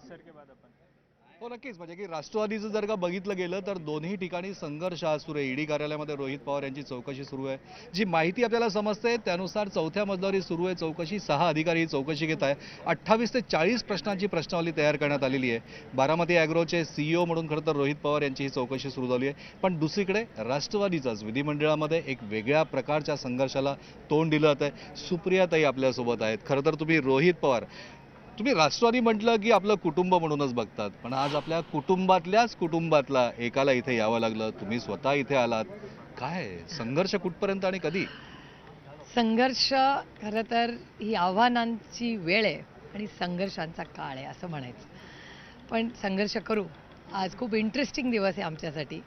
Sir के बाद अपन हो नक्कीच, म्हणजे की राष्ट्रवादीचं जर का बघितलं गेलं तर दोन्ही ठिकाणी संघर्ष हा सुरू आहे. ईडी कार्यालयामध्ये रोहित पवार यांची चौकशी सुरू आहे. जी माहिती आपल्याला समजते त्यानुसार चौथ्या मजल्यावर सुरू आहे चौकशी. 6 अधिकारी ही चौकशी घेत आहे. 28 ते 40 प्रश्नांची प्रश्नावली तयार करण्यात आलेली आहे. बारामती ॲग्रोचे CEO म्हणून खरं तर रोहित पवार यांची ही चौकशी सुरू झाली आहे. पण दुसरीकडे राष्ट्रवादीचाच विधिमंडळामध्ये एक वेगळ्या प्रकारच्या संघर्षाला तोंड दिलं जात आहे. सुप्रियाताई आपल्यासोबत आहेत. खरं तर तुम्ही रोहित पवार, तुम्ही राष्ट्रवादी म्हटलं की आपलं कुटुंब म्हणूनच बघतात, पण आज आपल्या कुटुंबातल्याच कुटुंबातला एकाला इथे यावं लागलं. तुम्ही स्वतः इथे आलात. काय संघर्ष कुठपर्यंत आणि कधी? संघर्ष खरं तर ही आव्हानांची वेळ आहे आणि संघर्षांचा काळ आहे असं म्हणायचं. पण संघर्ष करू. आज खूप इंटरेस्टिंग दिवस आहे आमच्यासाठी.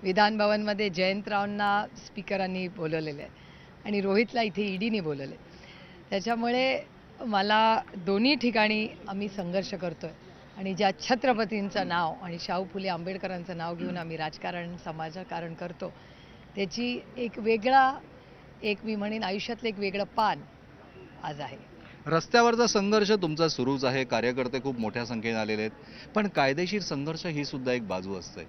विधान भवनमध्ये जयंतरावांना स्पीकरांनी बोलवलेलं आहे आणि रोहितला इथे ईडीने बोलवले. त्याच्यामुळे मला दोन्ही ठिकाणी आम्ही संघर्ष करतोय आणि ज्या छत्रपतींचं नाव आणि शाहू फुले आंबेडकरांचं नाव घेऊन आम्ही राजकारण समाजकारण करतो त्याची एक मी म्हणेन आयुष्यातलं एक वेगळं पान आज आहे. रस्त्यावरचा संघर्ष तुमचा सुरूच आहे. कार्यकर्ते खूप मोठ्या संख्येने आलेले आहेत. पण कायदेशीर संघर्ष ही सुद्धा एक बाजू असते.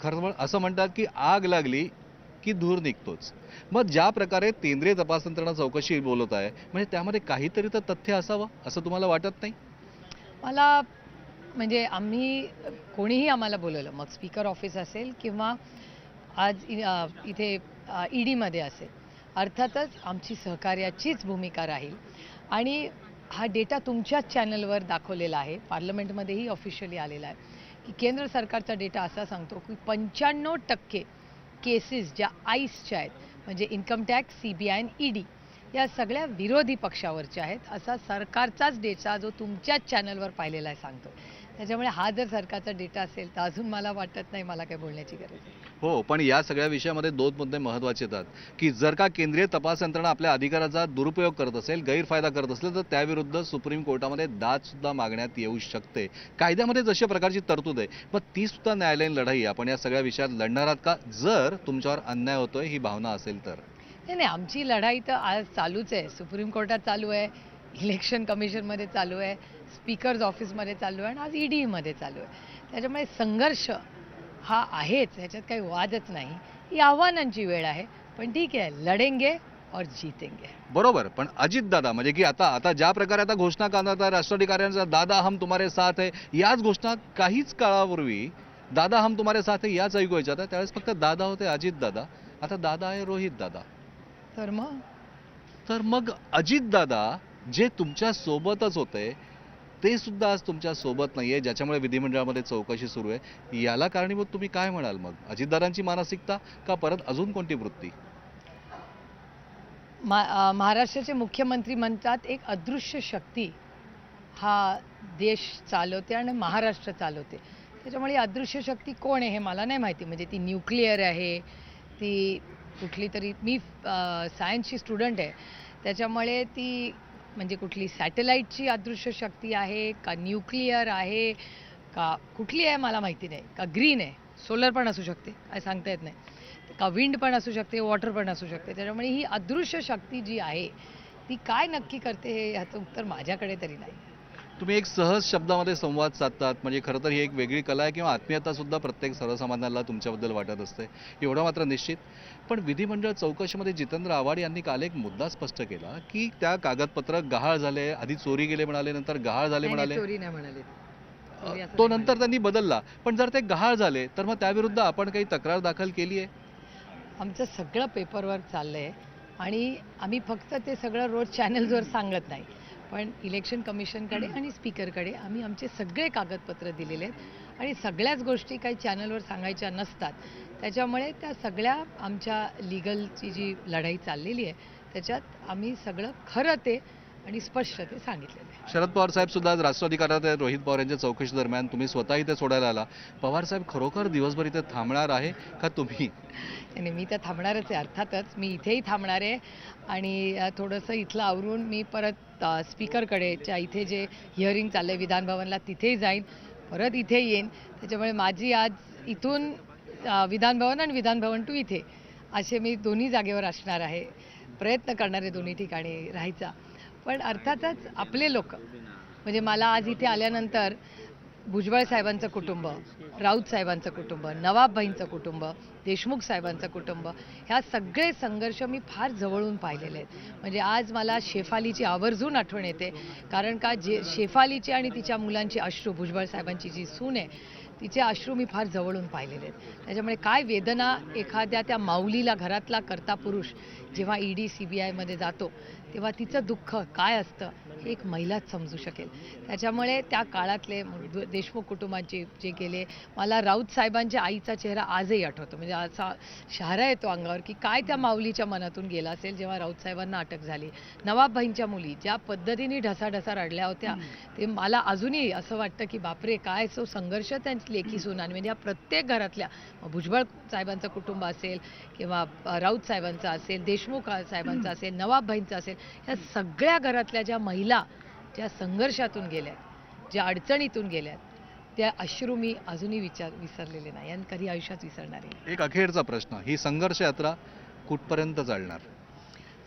खरं असं म्हणतात की आग लागली की धूर निघतोच. मग ज्या प्रकारे केंद्रीय तपास यंत्रणा चौकशी बोलत आहे, म्हणजे त्यामध्ये काहीतरी तर तथ्य असावं असं तुम्हाला वाटत नाही? मला म्हणजे कोणीही आम्हाला बोलवलं, मग स्पीकर ऑफिस असेल किंवा आज इथे ईडीमध्ये असेल, अर्थातच आमची सहकार्याचीच भूमिका राहील. आणि हा डेटा तुमच्याच चॅनलवर दाखवलेला आहे, पार्लमेंटमध्येही ऑफिशियली आलेला आहे की केंद्र सरकारचा डेटा असा सांगतो की 95% केसेस ज्या आईसच्या आहेत, म्हणजे इन्कम टॅक्स, CBI आणि ईडी या सगळ्या विरोधी पक्षावरच्या आहेत, असा सरकारचाच डेटा जो तुमच्याच चॅनलवर पाहिलेला आहे सांगतो. त्याच्यामुळे हा जर सरकारचा डेटा असेल तर अजून मला वाटत नाही मला काही बोलण्याची गरज आहे. हो, पण या सगळ्या विषयामध्ये दोन मुद्दे महत्त्वाचे येतात की जर का केंद्रीय तपास यंत्रणा आपल्या अधिकाराचा दुरुपयोग करत असेल, गैरफायदा करत असेल, तर त्याविरुद्ध सुप्रीम कोर्टामध्ये दाद सुद्धा मागण्यात येऊ शकते. कायद्यामध्ये जशा प्रकारची तरतूद आहे, मग ती सुद्धा न्यायालयीन लढाई आपण या सगळ्या विषयात लढणार आहात का, जर तुमच्यावर अन्याय होतोय ही भावना असेल तर? नाही, आमची लढाई तर आज चालूच आहे. सुप्रीम कोर्टात चालू आहे, इलेक्शन कमिशनमध्ये चालू आहे, स्पीकर्स ऑफिसमध्ये चालू आहे आणि आज ईडीमध्ये चालू आहे. त्याच्यामुळे संघर्ष हा आहेच, ह्याच्यात काही वादच नाही. ही आव्हानांची वेळ आहे, पण ठीक आहे, लढेंगे और जीतेंगे. बरोबर. पण अजित दादा म्हणजे की आता ज्या प्रकारे आता घोषणा करण्यात राष्ट्रवादी कार्यांचा दादा हम तुम्हारे साथ है, याच घोषणा काहीच काळापूर्वी दादा हम तुम्हारे साथ है याच ऐकू यायच्या. त्यावेळेस फक्त दादा होते अजित दादा, आता दादा आहे रोहित दादा. तर मग अजित दादा जे तुमच्या सोबतच होते ते सुद्धा आज तुमच्या सोबत नाहीये, ज्याच्यामुळे विधिमंडळामध्ये चौकशी सुरू आहे. याला कारणीभूत तुम्ही काय म्हणाल मग? अजितदादांची मानसिकता का परत अजून कोणती वृत्ती? महाराष्ट्राचे मुख्यमंत्री म्हणतात एक अदृश्य शक्ती हा देश चालवते आणि महाराष्ट्र चालवते. त्याच्यामुळे अदृश्य शक्ती कोण आहे हे मला नाही माहिती. म्हणजे ती न्यूक्लिअर आहे, ती कुठली तरी, मी सायन्सची स्टुडंट आहे, त्याच्यामुळे ती म्हणजे कुठली सॅटेलाईटची अदृश्य शक्ती आहे का न्यूक्लिअर आहे का कुठली आहे मला माहिती नाही. का ग्रीन आहे, सोलर पण असू शकते, काय सांगता येत नाही, का विंड पण असू शकते, वॉटर पण असू शकते. त्याच्यामुळे ही अदृश्य शक्ती जी आहे ती काय नक्की करते हे ह्याचं उत्तर माझ्याकडे तरी नाही. तुम्ही एक सहज शब्दामध्ये संवाद साधतात, म्हणजे खरं तर ही एक वेगळी कला आहे किंवा आत्मीयता सुद्धा प्रत्येक सर्वसामान्याला तुमच्याबद्दल वाटत असते, एवढं मात्र निश्चित. पण विधिमंडळ चौकशीमध्ये जितेंद्र आव्हाड यांनी काल एक मुद्दा स्पष्ट केला की त्या कागदपत्र गहाळ झाले, आधी चोरी गेले म्हणाले, नंतर गहाळ झाले म्हणाले. चोरी नाही म्हणाले, तो नंतर त्यांनी बदलला. पण जर ते गहाळ झाले तर मग त्याविरुद्ध आपण काही तक्रार दाखल केली आहे? आमचं सगळं पेपरवर्क चाललंय आणि आम्ही फक्त ते सगळं रोज चॅनल्सवर सांगत नाही, पण इलेक्शन कमिशनकडे आणि स्पीकरकडे आम्ही आमचे सगळे कागदपत्र दिलेले आहेत आणि सगळ्याच गोष्टी काही चॅनलवर सांगायच्या नसतात. त्याच्यामुळे त्या सगळ्या आमच्या लिगलची जी लढाई चाललेली आहे त्याच्यात आम्ही सगळं खरं ते आणि स्पष्ट ते सांगितलेलं आहे. शरद पवार साहेब सुद्धा आज राष्ट्रवादी कार्यालयात रोहित पवार यांच्या चौकशी दरम्यान तुम्ही स्वतः इथे सोडायला आला. पवार साहेब खरोखर दिवसभर इथे थांबणार आहे का तुम्ही? नाही, मी तर थांबणारच आहे. अर्थातच मी इथेही थांबणार आहे आणि थोडंसं इथलं आवरून मी परत स्पीकरकडे इथे जे हिअरिंग चाललं आहे विधानभवनला तिथेही जाईन, परत इथे येईन. त्याच्यामुळे माझी आज इथून विधानभवन आणि विधानभवन टू इथे असे मी दोन्ही जागेवर असणार आहे, प्रयत्न करणारे दोन्ही ठिकाणी राहायचा. पण अर्थातच आपले लोक, म्हणजे मला आज इथे आल्यानंतर भुजबळ साहेबांचं कुटुंब, राऊत साहेबांचं कुटुंब, नवाबभाईंचं कुटुंब, देशमुख साहेबांचं कुटुंब, ह्या सगळे संघर्ष मी फार जवळून पाहिलेले आहेत. म्हणजे आज मला शेफालीची आवर्जून आठवण येते, कारण का शेफालीची आणि तिच्या मुलांची अश्रू, भुजबळ साहेबांची जी सून आहे तिचे अश्रू मी फार जवळून पाहिलेले आहेत. त्याच्यामुळे काय वेदना एखाद्या त्या माऊलीला, घरातला कर्ता पुरुष जेव्हा ईडी CBIमध्ये जातो तेव्हा तिचं दुःख काय असतं हे एक महिलाच समजू शकेल. त्याच्यामुळे त्या काळातले देशमुख कुटुंबाचे जे गेले, मला राऊत साहेबांच्या आईचा चेहरा आजही आठवतो. म्हणजे असा शहारा येतो अंगावर की काय त्या माऊलीच्या मनातून गेला असेल जेव्हा राऊत साहेबांना अटक झाली. नवाबभाईंच्या मुली ज्या पद्धतीने ढसाढसा रडल्या होत्या ते मला अजूनही असं वाटतं की बापरे, काय तो संघर्ष त्यांची लेखी सुनानी, म्हणजे या प्रत्येक घरातल्या, भुजबळ साहेबांचं कुटुंब असेल किंवा राऊत साहेबांचं असेल, देशमुख साहेबांचं असेल, नवाबभाईंचं असेल, या सगळ्या घरातल्या ज्या महिला ज्या संघर्षातून गेल्यात, ज्या अडचणीतून गेल्यात, त्या अश्रू मी अजूनही विसरलेले नाही आणि कधी आयुष्यात विसरणार नाही. एक अखेरचा प्रश्न, ही संघर्ष यात्रा कुठपर्यंत चालणार?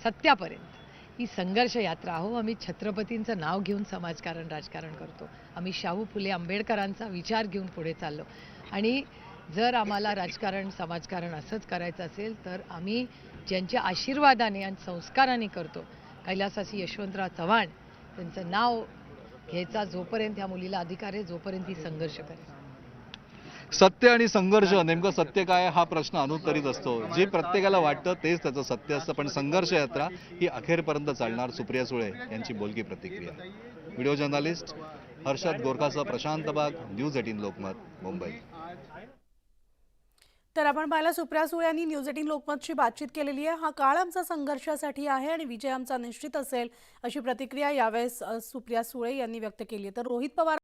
सत्यापर्यंत. ही संघर्ष यात्रा, हो, आम्ही छत्रपतींचं नाव घेऊन समाजकारण, राजकारण करतो. आम्ही शाहू फुले आंबेडकरांचा विचार घेऊन पुढे चाललो. आणि जर आम्हाला राजकारण, समाजकारण असंच करायचं असेल तर आम्ही ज्यांच्या आशीर्वादाने आणि संस्काराने करतो, कैलासाची यशवंतराव चव्हाण, त्यांचं नाव घ्यायचा जोपर्यंत ह्या मुलीला अधिकार आहे, जोपर्यंत ही संघर्ष करेल. सत्य आणि संघर्ष, नेमकं सत्य काय हा प्रश्न अनुत्तरित असतो. जे प्रत्येकाला वाटतं तेच त्याचं सत्य असतं, पण संघर्ष यात्रा ही अखेरपर्यंत चालणार. सुप्रिया सुळे यांची बोलकी प्रतिक्रिया. व्हिडिओ जर्नलिस्ट हर्षद गोरखासह प्रशांत बाग, न्यूज 18 लोकमत, मुंबई. तर आपण पाहिलं सुप्रिया सुळे यांनी न्यूज 18 लोकमतशी बातचीत केलेली आहे. हा काळ आमचा संघर्षासाठी आहे आणि विजय आमचा निश्चित असेल, अशी प्रतिक्रिया यावेळेस सुप्रिया सुळे यांनी व्यक्त केली आहे. तर रोहित पवार